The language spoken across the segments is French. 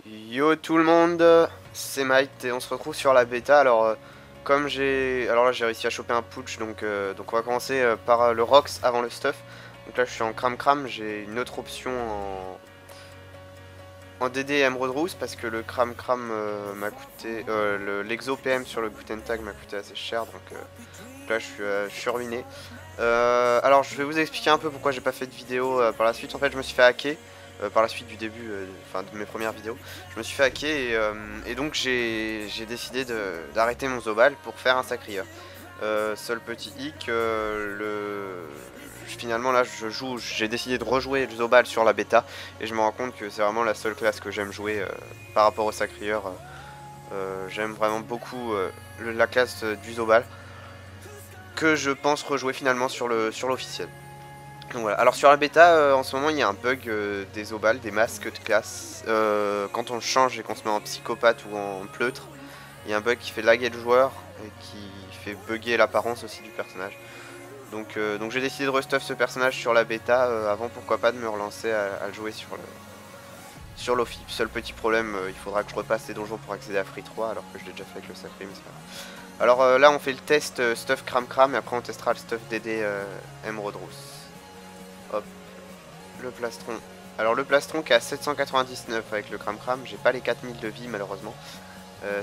Yo tout le monde, c'est Mike et on se retrouve sur la bêta. Alors comme alors là j'ai réussi à choper un putsch, donc on va commencer par le Rox avant le stuff. Donc là je suis en cram, j'ai une autre option en DD Emerald Rose parce que le cram m'a coûté l'exo PM sur le Guten Tag m'a coûté assez cher, donc là je suis ruiné. Alors je vais vous expliquer un peu pourquoi j'ai pas fait de vidéo par la suite. En fait je me suis fait hacker par la suite du début, enfin de mes premières vidéos. Je me suis fait hacker et donc j'ai décidé d'arrêter mon Zobal pour faire un sacrieur. Seul petit hic, finalement là j'ai décidé de rejouer le Zobal sur la bêta et je me rends compte que c'est vraiment la seule classe que j'aime jouer par rapport au sacrieur. J'aime vraiment beaucoup la classe du Zobal que je pense rejouer finalement sur l'officiel. Donc voilà. Alors sur la bêta, en ce moment il y a un bug des obals, des masques de classe. Quand on le change et qu'on se met en psychopathe ou en pleutre, il y a un bug qui fait laguer le joueur et qui fait bugger l'apparence aussi du personnage. Donc j'ai décidé de restuff ce personnage sur la bêta avant pourquoi pas de me relancer à le jouer sur l'offi. Seul petit problème, il faudra que je repasse les donjons pour accéder à Free 3 alors que je l'ai déjà fait avec le sacré, mais c'est pas grave. Alors là on fait le test stuff cram et après on testera le stuff DD Emerald Rose. Hop, le plastron. Alors le plastron qui est à 799 avec le cram, j'ai pas les 4000 de vie malheureusement.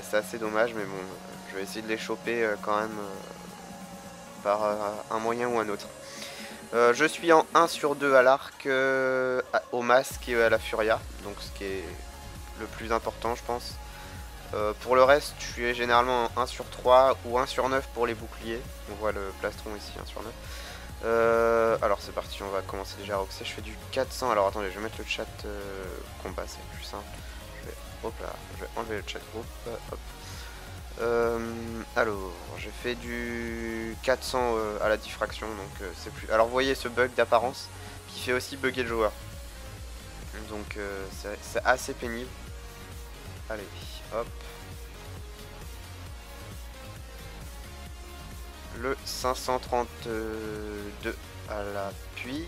C'est assez dommage mais bon, je vais essayer de les choper quand même par un moyen ou un autre. Je suis en 1 sur 2 à l'arc, au masque et à la furia, donc ce qui est le plus important je pense. Pour le reste, je suis généralement en 1 sur 3 ou 1 sur 9 pour les boucliers. On voit le plastron ici, 1 sur 9. Alors c'est parti, on va commencer déjà à roxer. Je fais du 400. Alors attendez, je vais mettre le chat combat, c'est plus simple. Hop là, je vais enlever le chat groupe. Hop. Alors, j'ai fait du 400 à la diffraction, donc c'est plus. Alors vous voyez ce bug d'apparence qui fait aussi bugger le joueur. Donc c'est assez pénible. Allez, hop. Le 532 à l'appui.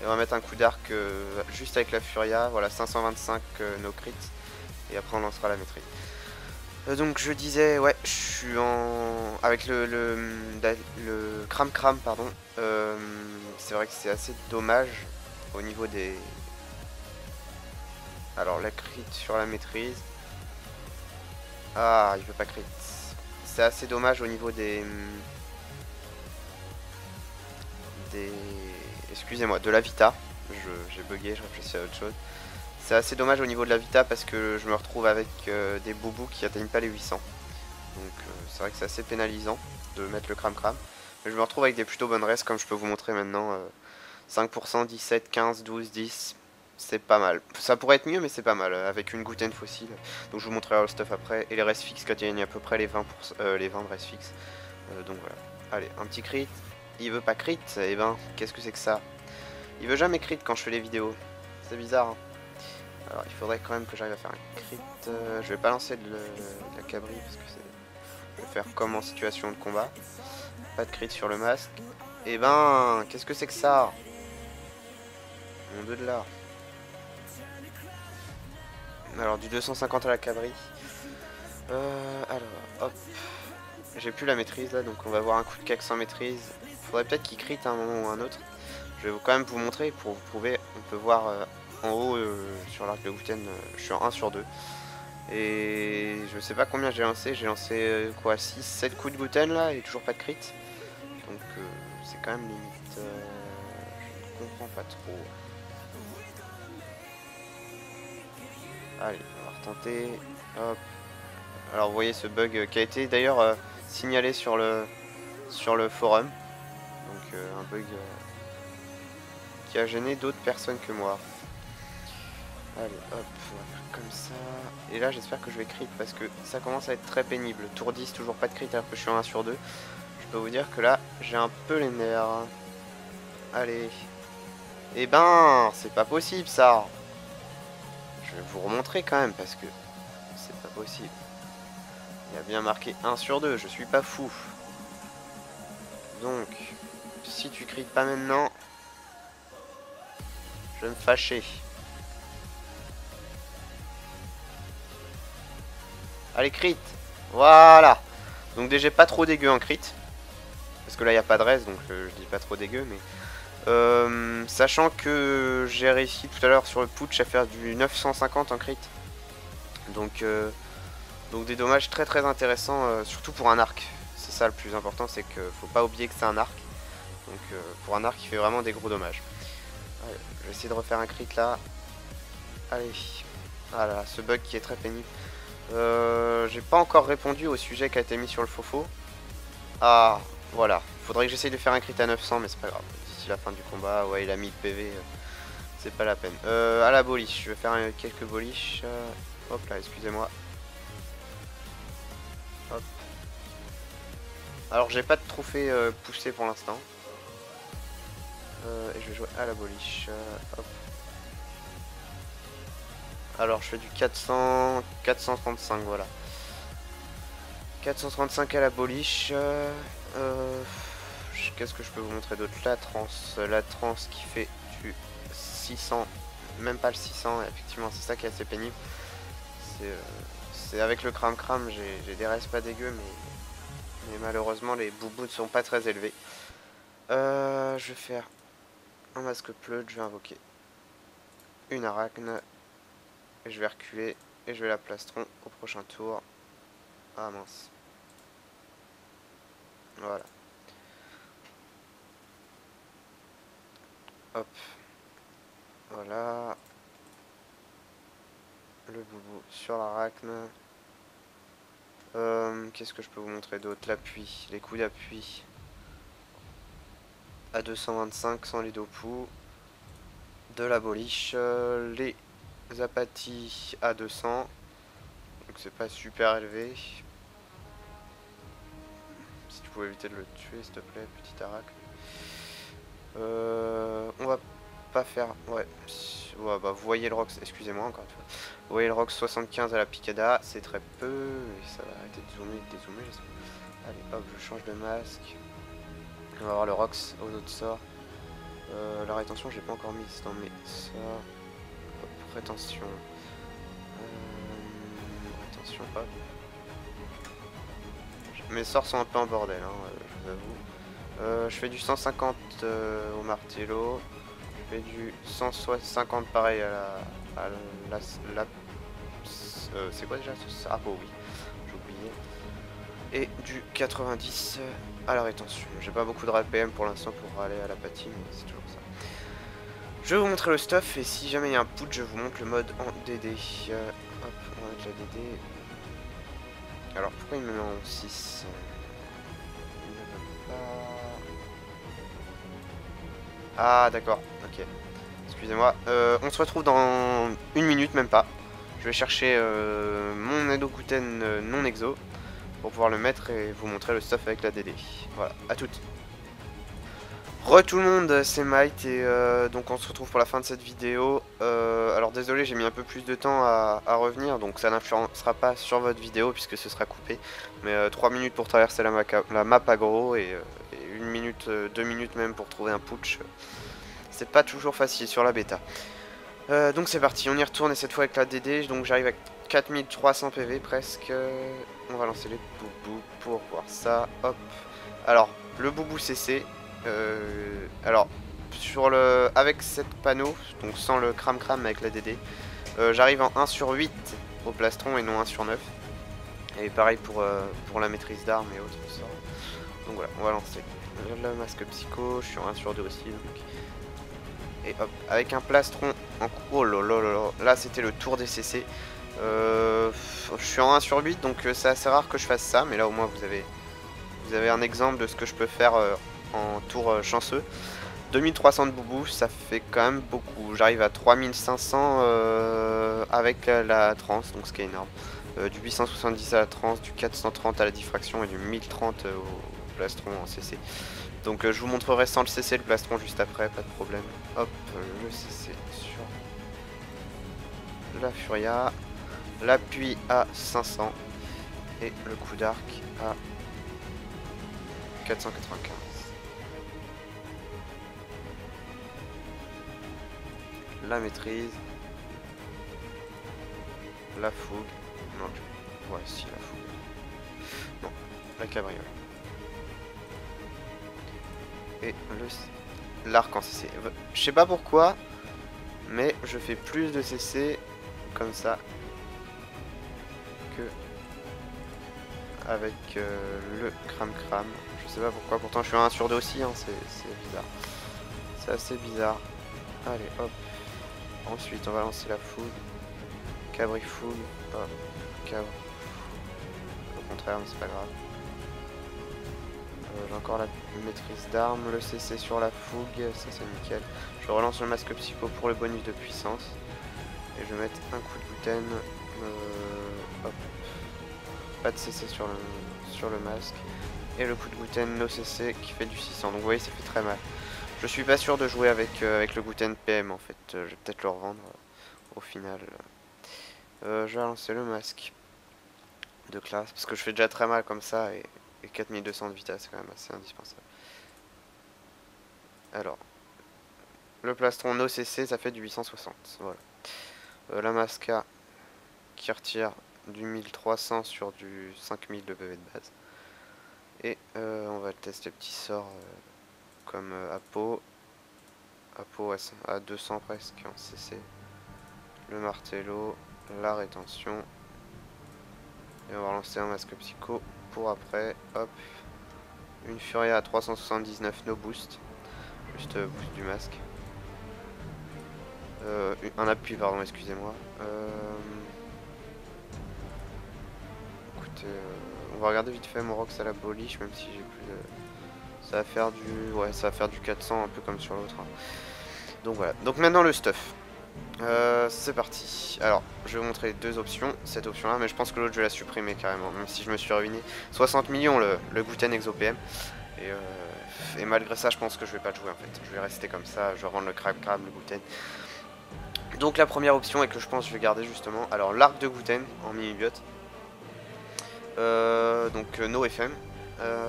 Et on va mettre un coup d'arc juste avec la furia. Voilà, 525 no crit. Et après on lancera la maîtrise. Donc je disais, ouais, je suis en... avec le cram, pardon. C'est vrai que c'est assez dommage au niveau des... Alors la crit sur la maîtrise. Ah, il veut pas crit. C'est assez dommage au niveau des... Excusez-moi, de la vita. J'ai bugué, je réfléchis à autre chose. C'est assez dommage au niveau de la vita parce que je me retrouve avec des boubous qui atteignent pas les 800. Donc c'est vrai que c'est assez pénalisant de mettre le cram. Mais je me retrouve avec des plutôt bonnes restes comme je peux vous montrer maintenant. 5%, 17, 15, 12, 10. C'est pas mal. Ça pourrait être mieux mais c'est pas mal avec une Guten fossile. Donc je vous montrerai le stuff après. Et les restes fixes quand il y a à peu près les 20, les 20 de restes fixes. Donc voilà. Allez, un petit crit. Il veut pas crit. Et ben, qu'est-ce que c'est que ça? Il veut jamais crit quand je fais les vidéos. C'est bizarre hein. Alors il faudrait quand même que j'arrive à faire un crit. Je vais pas lancer de la cabri parce que je vais faire comme en situation de combat. Pas de crit sur le masque. Et ben, qu'est-ce que c'est que ça? Mon dieu de là. Alors du 250 à la cabri. Alors, hop. J'ai plus la maîtrise là, donc on va avoir un coup de cac sans maîtrise. Faudrait peut-être qu'il crit à un moment ou un autre. Je vais quand même vous montrer pour vous prouver. On peut voir en haut sur l'arc de Guten, je suis en 1 sur 2. Et je sais pas combien j'ai lancé quoi, 6, 7 coups de Guten là et toujours pas de crit. Donc c'est quand même limite, je ne comprends pas trop. Allez, on va retenter, hop. Alors vous voyez ce bug qui a été d'ailleurs signalé sur le forum. Donc un bug qui a gêné d'autres personnes que moi. Allez, hop, on va faire comme ça. Et là, j'espère que je vais crit parce que ça commence à être très pénible. Tour 10, toujours pas de crit alors que je suis en 1 sur 2. Je peux vous dire que là, j'ai un peu les nerfs. Allez. Eh ben, c'est pas possible ça. Je vais vous remontrer quand même parce que c'est pas possible. Il y a bien marqué 1 sur 2, je suis pas fou. Donc, si tu cries pas maintenant, je vais me fâcher. Allez, crit. Voilà. Donc déjà pas trop dégueu en crit. Parce que là, il n'y a pas de reste, donc je dis pas trop dégueu, mais... sachant que j'ai réussi tout à l'heure sur le putsch à faire du 950 en crit. Donc des dommages très très intéressants, surtout pour un arc. C'est ça le plus important, c'est que faut pas oublier que c'est un arc. Donc pour un arc, il fait vraiment des gros dommages. Allez, je vais essayer de refaire un crit là. Allez. Voilà, ce bug qui est très pénible. J'ai pas encore répondu au sujet qui a été mis sur le fofo. Ah, voilà. Faudrait que j'essaye de faire un crit à 900, mais c'est pas grave. D'ici la fin du combat, ouais, il a mis de PV. C'est pas la peine. À la boliche, je vais faire quelques boliches. Hop là, excusez-moi. Hop. Alors, j'ai pas de trophée poussé pour l'instant. Et je vais jouer à la boliche. Hop. Alors, je fais du 435, voilà. 435 à la boliche. Qu'est-ce que je peux vous montrer d'autre? La transe qui fait du 600. Même pas le 600, effectivement, c'est ça qui est assez pénible. C'est avec le cram, j'ai des restes pas dégueux, mais malheureusement, les boubous ne sont pas très élevés. Je vais faire un masque pleut, je vais invoquer une arachne. Et je vais reculer et je vais la plastron au prochain tour. Ah mince. Voilà. Hop. Voilà. Le boubou sur l'arachne. Qu'est-ce que je peux vous montrer d'autre? L'appui, les coups d'appui. À 225 sans les dopous. De la boliche. Les apathis à 200. Donc c'est pas super élevé. Si tu pouvais éviter de le tuer s'il te plaît, petit arachne. On va pas faire... Ouais, bah vous voyez le Rox, excusez-moi encore une fois. Vous voyez le Rox 75 à la picada, c'est très peu. Et ça va arrêter de zoomer et de dézoomer, j'espère. Allez, hop, je change de masque. On va voir le Rox aux autres sorts. La rétention, j'ai pas encore mise dans mes sorts. Hop, rétention. Rétention, hop. Mes sorts sont un peu en bordel, hein, je vous avoue. Je fais du 150 au martello. Je fais du 150 pareil à la c'est quoi déjà ce... Ah bon oui, j'ai oublié. Et du 90 à la rétention. J'ai pas beaucoup de RPM pour l'instant pour aller à la patine, mais c'est toujours ça. Je vais vous montrer le stuff et si jamais il y a un put, je vous montre le mode en DD. Hop, on va mettre la DD. Alors pourquoi il me met en 6? Il ne veut pas... Ah d'accord, ok. Excusez-moi. On se retrouve dans une minute, même pas. Je vais chercher mon Edokuten non exo pour pouvoir le mettre et vous montrer le stuff avec la DD. Voilà, à toutes. Re tout le monde, c'est Might et donc on se retrouve pour la fin de cette vidéo. Alors désolé, j'ai mis un peu plus de temps à revenir, donc ça n'influencera pas sur votre vidéo puisque ce sera coupé. Mais 3 minutes pour traverser la map aggro et 1 minute, 2 minutes même pour trouver un putsch. C'est pas toujours facile sur la bêta. Donc c'est parti, on y retourne et cette fois avec la DD. Donc j'arrive à 4300 PV presque. On va lancer les boubous pour voir ça. Hop. Alors, le boubou CC. Alors, avec cette panneau, donc sans le cram avec la DD, j'arrive en 1 sur 8 au plastron et non 1 sur 9. Et pareil pour la maîtrise d'armes et autres sorts. Donc voilà, on va lancer le masque psycho. Je suis en 1 sur 2 aussi. Donc. Et hop, avec un plastron en... Oh là là là là, là c'était le tour des CC. Je suis en 1 sur 8, donc c'est assez rare que je fasse ça. Mais là au moins vous avez un exemple de ce que je peux faire en tour chanceux. 2300 de boubou, ça fait quand même beaucoup. J'arrive à 3500 avec la transe, donc ce qui est énorme. Du 870 à la transe, du 430 à la diffraction et du 1030 au plastron en CC. Donc je vous montrerai sans le CC le plastron juste après, pas de problème. Hop, le CC sur la Furia, l'appui à 500 et le coup d'arc à 495. La maîtrise, la fougue, non, Ouais, si, la fougue. Non, la cabriole. Et l'arc en CC. Je sais pas pourquoi, mais je fais plus de CC comme ça que avec le cram. Je sais pas pourquoi, pourtant je suis à 1 sur 2 aussi, hein, c'est bizarre. C'est assez bizarre. Allez, hop. Ensuite, on va lancer la fougue. Cabrifougue. Hop. Cabre. Au contraire, mais c'est pas grave. J'ai encore la maîtrise d'armes, le CC sur la fougue, ça c'est nickel. Je relance le masque psycho pour le bonus de puissance. Et je vais mettre un coup de gluten. Hop. Pas de CC sur le masque. Et le coup de gluten no CC qui fait du 600. Donc vous voyez, ça fait très mal. Je suis pas sûr de jouer avec le gluten PM en fait. Je vais peut-être le revendre au final. Je vais lancer le masque de classe. Parce que je fais déjà très mal comme ça. Et 4200 de vitesse, c'est quand même assez indispensable. Alors, le plastron no CC, ça fait du 860. Voilà. La masca qui retire du 1300 sur du 5000 de PV de base. Et on va tester petits sorts comme Apo. Apo à 200 presque en CC. Le martello, la rétention. Et on va lancer un masque psycho pour après. Hop. Une furia à 379 no boost. Juste boost du masque. Un appui, pardon, excusez-moi. Écoutez, on va regarder vite fait mon Rox à la boliche, même si j'ai plus de... Ça va faire du... Ouais, ça va faire du 400, un peu comme sur l'autre. Hein. Donc voilà. Donc maintenant le stuff. C'est parti. Alors, je vais vous montrer deux options. Cette option-là, mais je pense que l'autre, je vais la supprimer carrément, même si je me suis ruiné. 60 millions le Gouten Exo PM. Et malgré ça, je pense que je vais pas le jouer en fait. Je vais rester comme ça, je vais rendre le Crab, le Gouten. Donc la première option, et que je pense que je vais garder justement, alors l'arc de Gouten en mini-biote. Donc no FM,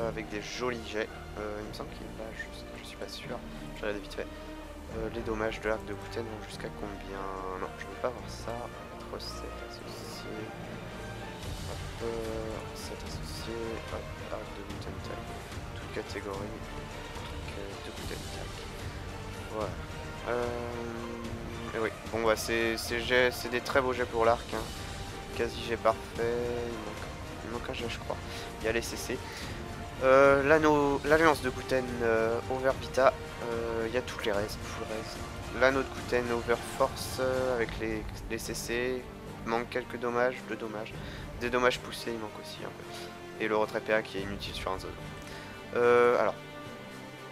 avec des jolis jets. Il me semble qu'il est là, je suis pas sûr. Je regarde vite fait. Les dommages de l'arc de Gouten vont jusqu'à combien? Non, je veux pas voir ça. Recette associée. Hop, recette associée. Hop, arc de Gouten tag. Toute catégorie. Arc de Gouten tag. Voilà. Et oui, bon bah c'est des très beaux jets pour l'arc. Hein. Quasi jet parfait. Il manque un jet, je crois. Il y a les CC. L'alliance de Gouten over Vita, il y a toutes les raises, full raise. L'anneau de Gouten over Force avec les CC, il manque quelques dommages, 2 dommages. Des dommages poussés, il manque aussi un peu. Et le retrait PA qui est inutile sur un zone. Alors,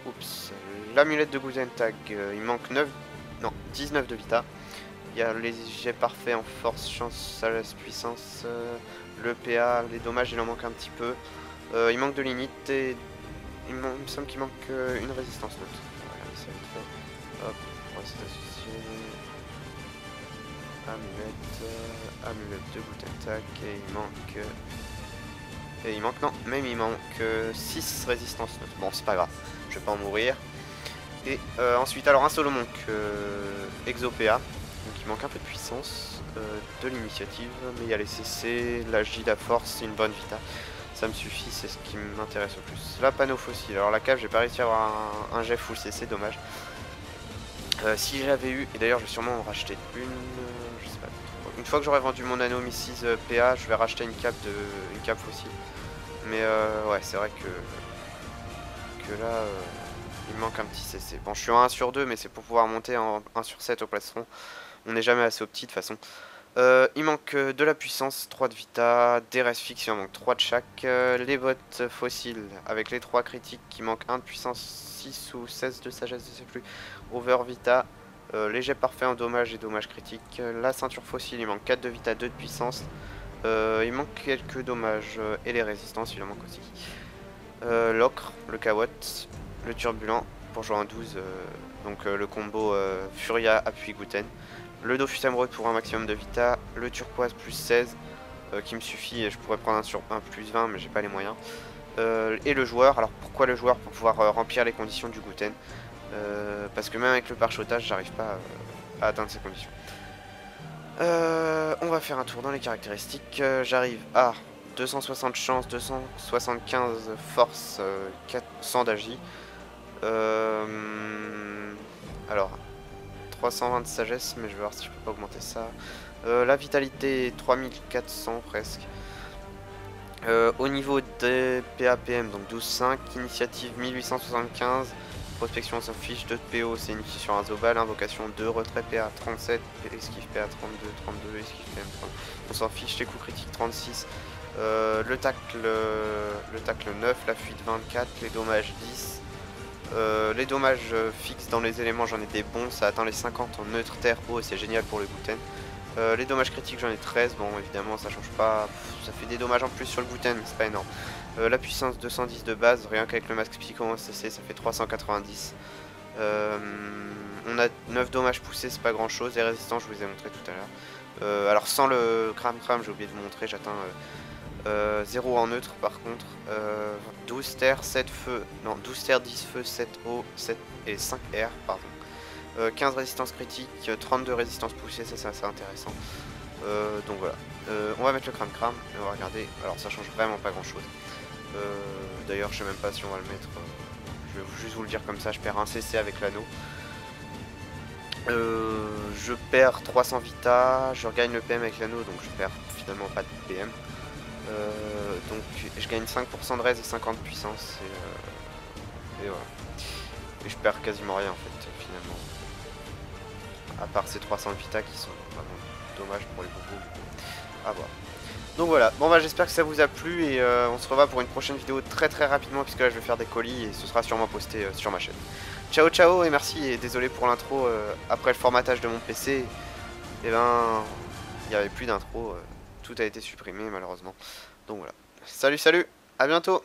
oups, l'amulette de Gouten Tag, il manque 19 de Vita. Il y a les jets parfaits en force, chance, puissance, le PA, les dommages il en manque un petit peu. Il manque de l'init et il me semble qu'il manque une résistance note. Voilà, ça va être fait. Hop, recette associée. Amulette de Gouten Tag et il manque, non, même il manque 6 résistances notes. Bon, c'est pas grave, je vais pas en mourir. Et ensuite, alors un solo monk Exopéa. Donc il manque un peu de puissance, de l'initiative, mais il y a les CC, la J, la force, une bonne Vita. Ça me suffit, c'est ce qui m'intéresse le plus. La panneau fossile, alors la cave, j'ai pas réussi à avoir un jet full CC, dommage. Si j'avais eu, et d'ailleurs je vais sûrement en racheter une, je sais pas, une fois que j'aurai vendu mon anneau Mrs PA, je vais racheter une cape fossile. Mais ouais, c'est vrai que là, il me manque un petit CC. Bon, je suis en 1 sur 2, mais c'est pour pouvoir monter en 1 sur 7 au plastron. On n'est jamais assez opti de toute façon. Il manque de la puissance, 3 de Vita, des restes fixes, il en manque 3 de chaque. Les bottes fossiles avec les 3 critiques qui manquent 1 de puissance, 6 ou 16 de sagesse, je sais plus. Over Vita, les jets parfaits en dommages et dommages critiques. La ceinture fossile, il manque 4 de Vita, 2 de puissance. Il manque quelques dommages et les résistances, il en manque aussi. L'ocre, le Kawot, le turbulent pour jouer en 12, donc le combo Furia appui Gouten. Le Dofus Emerald pour un maximum de Vita, le turquoise plus 16 qui me suffit, et je pourrais prendre un plus 20 mais j'ai pas les moyens. Et le joueur, alors pourquoi le joueur? Pour pouvoir remplir les conditions du Gouten, parce que même avec le pare-chotage j'arrive pas à atteindre ces conditions. On va faire un tour dans les caractéristiques. J'arrive à 260 chance, 275 force, 400 d'agi. Alors, 320 de sagesse, mais je vais voir si je peux pas augmenter ça. La vitalité 3400 presque. Au niveau des PAPM, donc 12,5, initiative 1875, prospection on s'en fiche, 2 de PO c'est initié sur un Zobal, invocation 2, retrait PA 37, esquive PA 32, 32, esquive PM 30, on s'en fiche, les coups critiques 36, le tacle 9, la fuite 24, les dommages 10, les dommages fixes dans les éléments j'en ai des bons, ça atteint les 50 en neutre, terre, eau, c'est génial pour le Gouten. Les dommages critiques j'en ai 13, bon évidemment ça change pas, ça fait des dommages en plus sur le Gouten mais c'est pas énorme. La puissance 210 de base, rien qu'avec le masque psycho CC ça fait 390. On a 9 dommages poussés, c'est pas grand chose, les résistants je vous les ai montré tout à l'heure. Alors sans le cram j'ai oublié de vous montrer, j'atteins 0 en neutre par contre, 12 terre, 7 feu, non 12 terre, 10 feu, 7 eau, 7 et 5 air pardon. 15 résistance critique, 32 résistance poussée, ça c'est assez intéressant. Donc voilà, on va mettre le crame et on va regarder. Alors ça change vraiment pas grand chose. D'ailleurs je sais même pas si on va le mettre, je vais juste vous le dire comme ça, je perds un CC avec l'anneau. Je perds 300 vita, je regagne le PM avec l'anneau donc je perds finalement pas de PM. Donc je gagne 5% de res et 50 de puissance et voilà. Et je perds quasiment rien en fait finalement. À part ces 300 vita qui sont vraiment dommages pour les bobos. À voir. Donc voilà, bon bah j'espère que ça vous a plu et on se revoit pour une prochaine vidéo très rapidement puisque là je vais faire des colis et ce sera sûrement posté sur ma chaîne. Ciao ciao et merci et désolé pour l'intro, après le formatage de mon PC, et ben il n'y avait plus d'intro, tout a été supprimé malheureusement. Donc voilà, salut à bientôt.